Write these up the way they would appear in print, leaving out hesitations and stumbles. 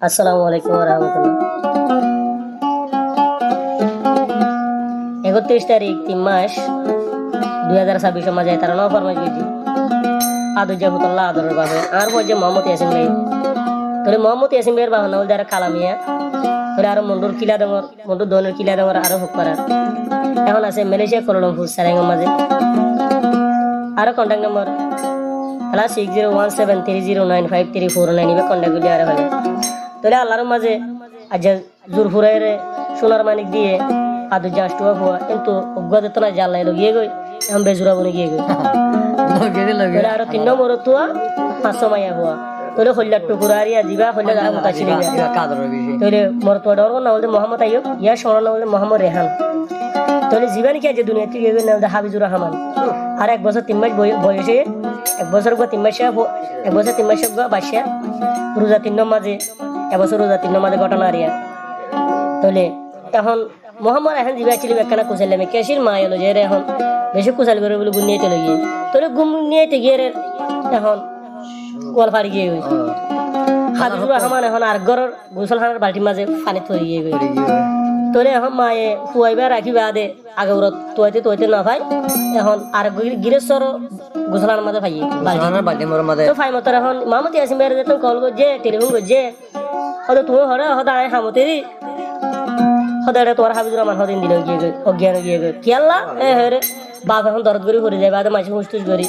আসসালামু আলাইকুম রহমতুল্লাহ। 31 তারিখ 3 মাস 2026 মাঝে তারা নও ফরমাইশ করেছি আদর জাবুতুল্লাহ আদরের বাবা আর বলছে মোহাম্মদ ইয়াসিন ভাই তোরে মোহাম্মদ ইয়াসিন ভাইয়ের বাবা নাও যারা কালামিয়া তোরে আরো মন্ডুর কিলা ডঙর মন্ডুর দনের কিলা ডঙর আরো হোক করা এখন আছে মালয়েশিয়া কোলালামপুর সারাঙ্গের মাঝে আরো কন্ট্যাক্ট নম্বর +6017309534 ইবে কন্ট্যাক্ট করলে আর হবে তোলে আল্লাহর মাঝে আজ জোরপুরের সোনার মানিক দিয়ে আদু জাস্টুয়া হওয়া কিন্তু অজ্ঞাত তো না জাল্লাই লগিয়ে গই এখন বেজুরা বনে গিয়ে গই তোলে আরো 3 নম্বর তুয়া 500 মাইয়া হওয়া তোলে হল্লার টুকুরা আরিয়া দিবা হল্লা গারা মুতা ছিলি তোলে মোর তো ডর না বলতে মোহাম্মদ আইয়ুব ইয়া সোনা না বলতে মোহাম্মদ রেহান তোলে জীবন কি আছে দুনিয়া থেকে গই না হাবিজুর রহমান আর 1 বছর 3 মাস বয়সে 1 বছর গো 3 মাস 1 বছর 3 মাস গো বাসিয়া রোজা 3 মাঝে 1 বছর রোজা 3 মাঝে ঘটনা আরিয়া তোলে এখন মোহাম্মদ এখন জিবা ছিল একখানা কুশাল আমি কেশির মা এলো যে এখন বেশি কুশাল করে বলে গুনিয়ে চলে গিয়ে তোরে গুম নিয়ে গিয়ে এখন গোয়াল ফাড়ি গিয়ে গই হাবিজুর রহমান এখন আর ঘরের গোসলখানার বালতির মাঝে পানি থই গিয়ে গই তোরে এখন মায়ে ফুয়াইবা রাখিবা দে আগে ওরা তোয়াইতে না ভাই এখন আর গিরেশ্বর গোসলার মাঝে ভাই বালতি মাঝে তো ফাই মতর এখন মামতি আসি মেরে যেত কল গো যে টেলিফোন গো যে হয়তো তুমি হরে হদা আয় হামতেরি হদারে তোর হাবিজুর রহমান হদিন দিল গিয়ে গই অজ্ঞান গিয়ে গই কি আল্লাহ এ হরে বাপ এখন দরদ করে করে যায় বাদে মাঝে মুস্তুস করি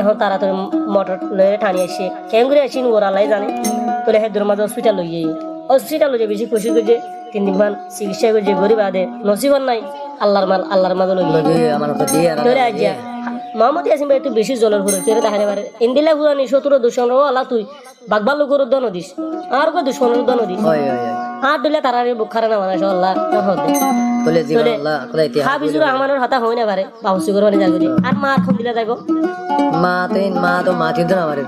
এখন তাড়াতাড়ি মোটর লয়ে টানি আসে কেন করে আসি ওর আল্লাহ জানে তোলে হেদুর মাঝে হসপিটাল লই যাই হসপিটাল লই বেশি খুশি করছে 3 দিন মান চিকিৎসা করছে গরিব আদে নসিবন নাই আল্লাহর মাল আল্লাহর মাঝে লই আমার তো দিয়ে তোরে আজ্ঞা মোহাম্মদ ইয়াসিন ভাই তুই বেশি জলের ঘুরে তুই দেখাতে পারে ইন্দিলা ঘুরানি 17 দুশন রো আল্লাহ তুই বাগবাল লোকের দন দিস আর কো দুশনের দন দিস আর দিলে তারারে বুখারে না মানে আল্লাহ হদে বলে জীবন আল্লাহ কোলাই তিয়া হাবিজুর রহমানের হতা হই না পারে বাউসি করে হনে যাগরি আর মা খুন দিলা যাইবো মা তো মাটি দেন আমারে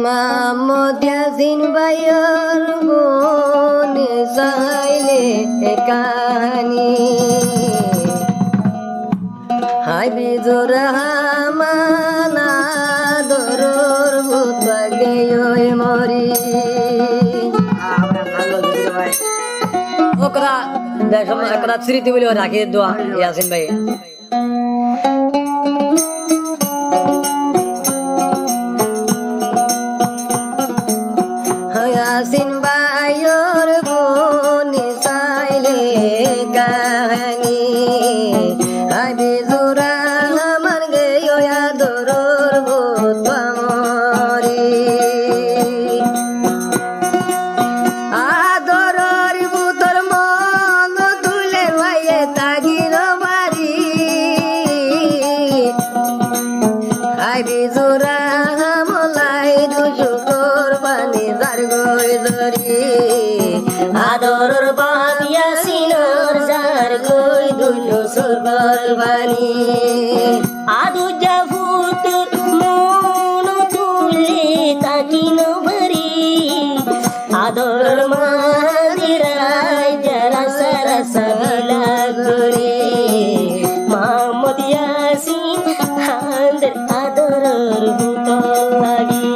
মোহাম্মদ ইয়াসিন ভাইয়ের বনে যাইলে কাহানি হাবিজুর রহমান আদরের ভূতকে মরি ওকরা দেখো একটা স্মৃতি বলে রাখি দোয়া ইয়াসিন ভাই ইয়াসিন ভাইয়ের বনে যাইলে কাহানি হাবিজুর রহমান গেয় আদরের ভূত মরি আদরের ভূতর মন তুলে ভাইয়ে তাগির মারি হাবিজুর রহমালাই দুজু কোরবানি যার গই ধরি আদরের বাপ ইয়াসিনের যার কই দুনো কোরবানি আদু জাফুত মন তুলে তাকিন ভরি আদরের মাদিরাই যারা সারা বিলা করে মোহাম্মদ ইয়াসিন হান্দের আদরের ভূত লাগি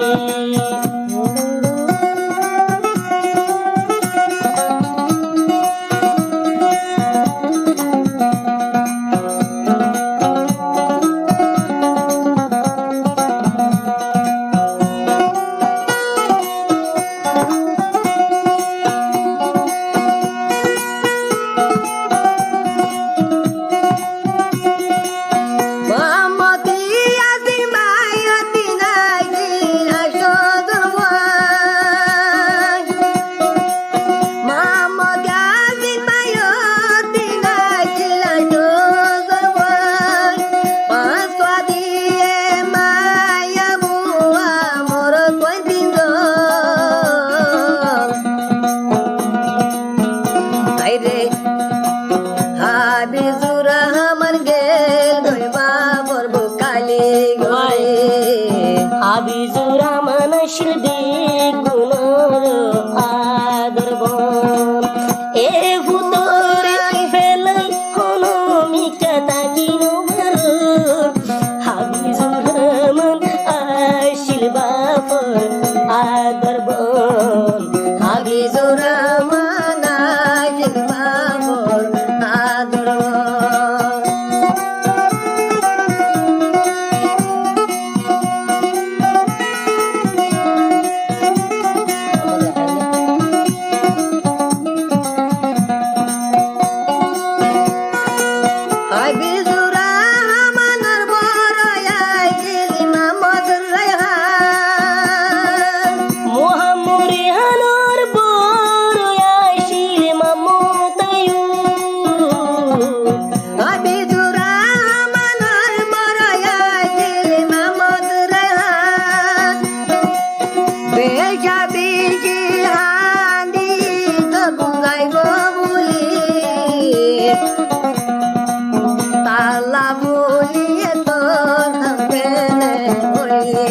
তালা বলিয়ে তোর হামকেনে হইয়ে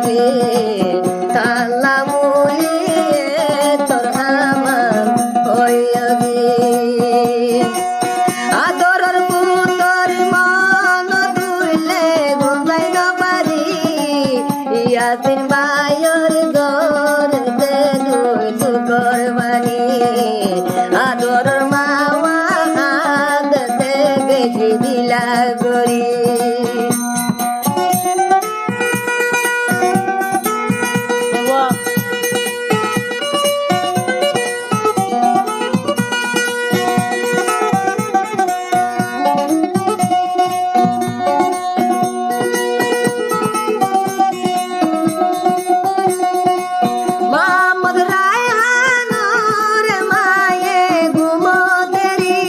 রে তালা বলিয়ে তোর হামান হইয়া গে আদরের পুতর মন তুইলে গুঞ্জাই না পারি ইয়াসিন ভাইয়ের গরতে দুই তুকর বানি আদরের মাওয়া হাতে গেছি দিলা গরি বাবা মোহাম্মদ রায়হানুর মায়ে ঘুমোতেরি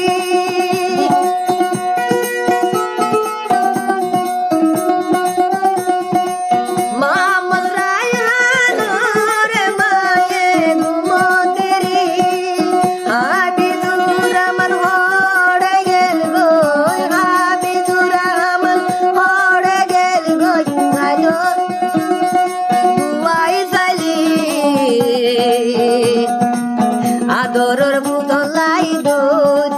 মোহাম্মদ রায়হানুর মায়ে ঘুমোতেরি হাবিবুর রহমান হড়ে গেল গো হাবিবুর রহমান হড়ে গেল গো আজো ওয়াইসালি আদরের বুতলাই দো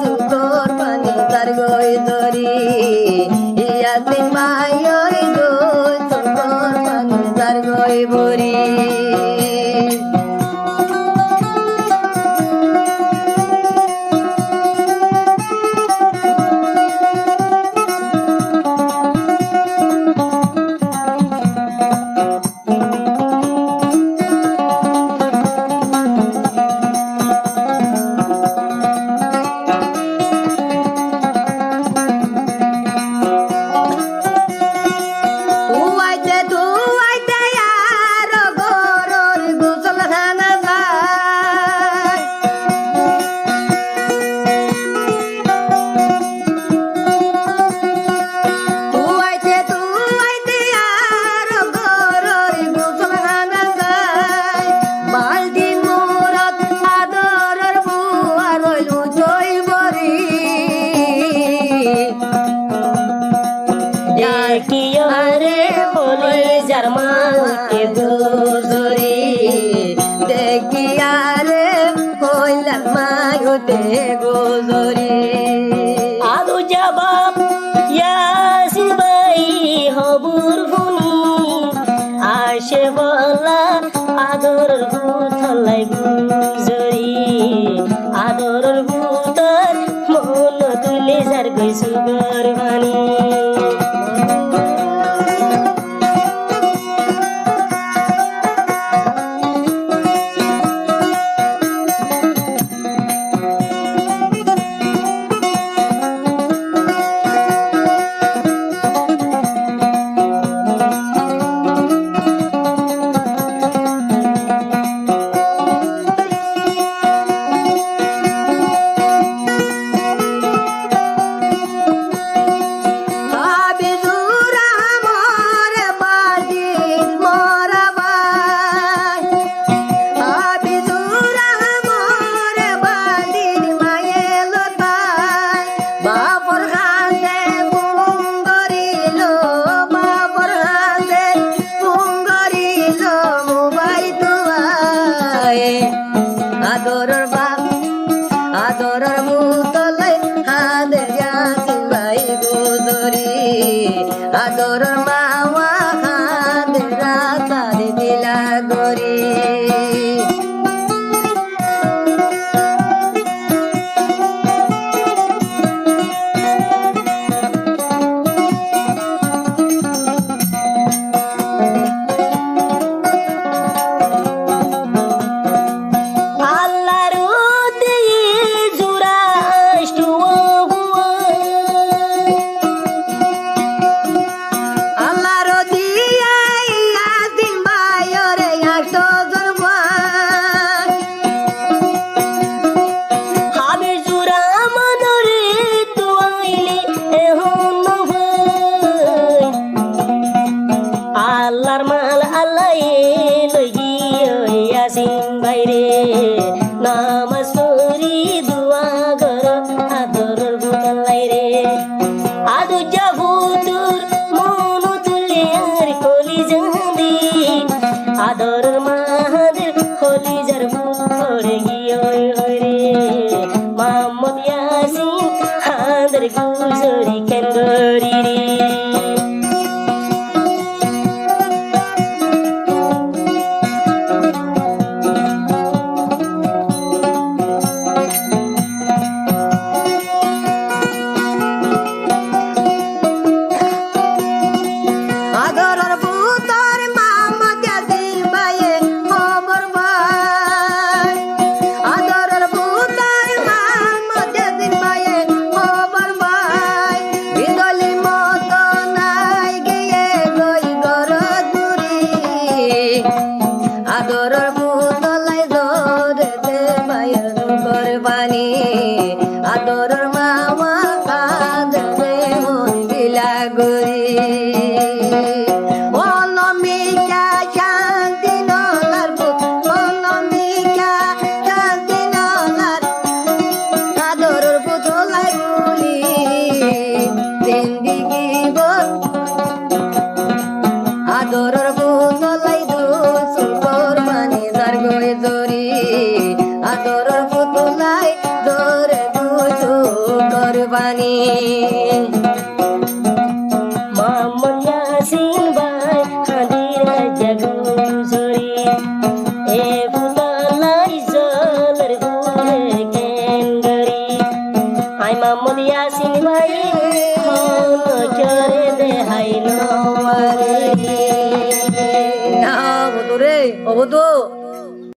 চুকর পানি তার গই ধরি ইয়াসিন ভাইয়ের দো চুকর পানি তার গই ভরি তুয়াইতে আর গরর গুসল খানা যায় তুয়াইতে আর গরর গুসল খানা যায় বালতি মুরত আদরের বুয়া রইল জয় বরি কিয়রে বলে জার্মানকে দুজরি দেখিয়ারে হইলা মায়ুতে গোজরি আদু জবাব ইয়াসিন ভাই হবুর ফুনি আসে বলা আদর ভূতলাই গুজরি আদর ভূতর মন তুলে যার গই সুগর বানি আদরের বাপ আদরের মুতলে হাদে ইয়াসিন ভাই গোজরি আদরের মাওয়া হাদে রাতারে দিলা গরি মাঝের গুজরি কেন্দরি রে আদরের পুতর মামা দিন ভাইয়ে খবর ভাই আদরের পুতর মামা দিন ভাইয়ে খবর ভাই বিদলি মতো নাই গিয়ে গই গর দূরি আদরের পুতলাই ধরে দে ভাইয়ের কোরবানি আদরের মামা কাঁদে মন গিলা গরি অনমিকা শান্তি নলার অনমিকা শান্তি নলার আদরের পুতলাই বলি জিন্দিগি বল আদরের পুতলাই দুসুর কোরবানি যার গই দরি আদরের পুতলাই দরে দুসুর কোরবানি